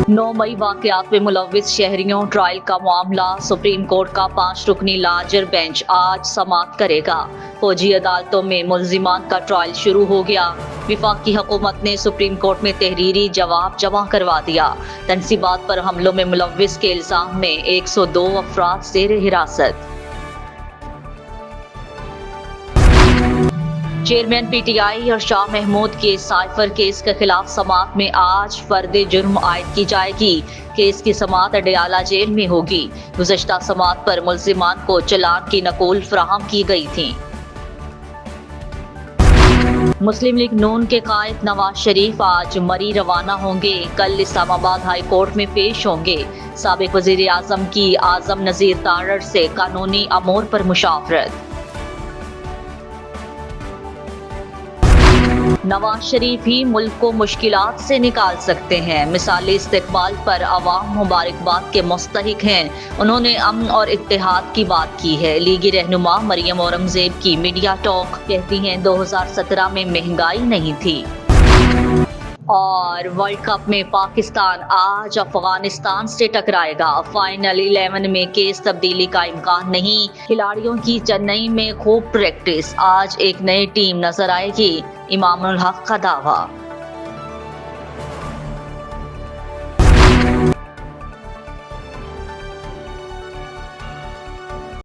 9 मई वाकयात में मुलव्विस शहरियों ट्रायल का मामला सुप्रीम कोर्ट का 5 रुकनी लार्जर बेंच आज समाअत करेगा। फौजी अदालतों में मुल्जिमान का ट्रायल शुरू हो गया। वफाकी हुकूमत ने सुप्रीम कोर्ट में तहरीरी जवाब जमा करवा दिया। तनसीबात पर हमलों में मुलव्विस के इल्जाम में 102 अफराद ज़ेर हिरासत। चेयरमैन पीटीआई और शाह महमूद के साइफर केस के खिलाफ समाअत में आज फर्द जुर्म आयद की जाएगी। केस की समाअत अडयाला जेल में होगी। गुज़श्ता समाअत पर मुल्जिमान को चालान की नकूल फराहम की गई थी। मुस्लिम लीग नून के कायद नवाज शरीफ आज मरी रवाना होंगे। कल इस्लामाबाद हाई कोर्ट में पेश होंगे। साबिक वज़ीर आज़म की आज़म नज़ीर तारड़ से कानूनी अमूर पर मुशावरत। नवाज शरीफ ही मुल्क को मुश्किलात से निकाल सकते हैं। मिसाली इस्तिकबाल पर अवाम मुबारकबाद के मुस्तहिक हैं। उन्होंने अमन और इत्तेहाद की बात की है। लीगी रहनुमा मरियम औरंगजेब की मीडिया टॉक, कहती हैं 2017 में महंगाई नहीं थी। और वर्ल्ड कप में पाकिस्तान आज अफगानिस्तान से टकराएगा। फाइनल 11 में केस तब्दीली का इम्कान नहीं। खिलाड़ियों की चेन्नई में खूब प्रैक्टिस। आज एक नई टीम नजर आएगी। इमामुल हक का दावा।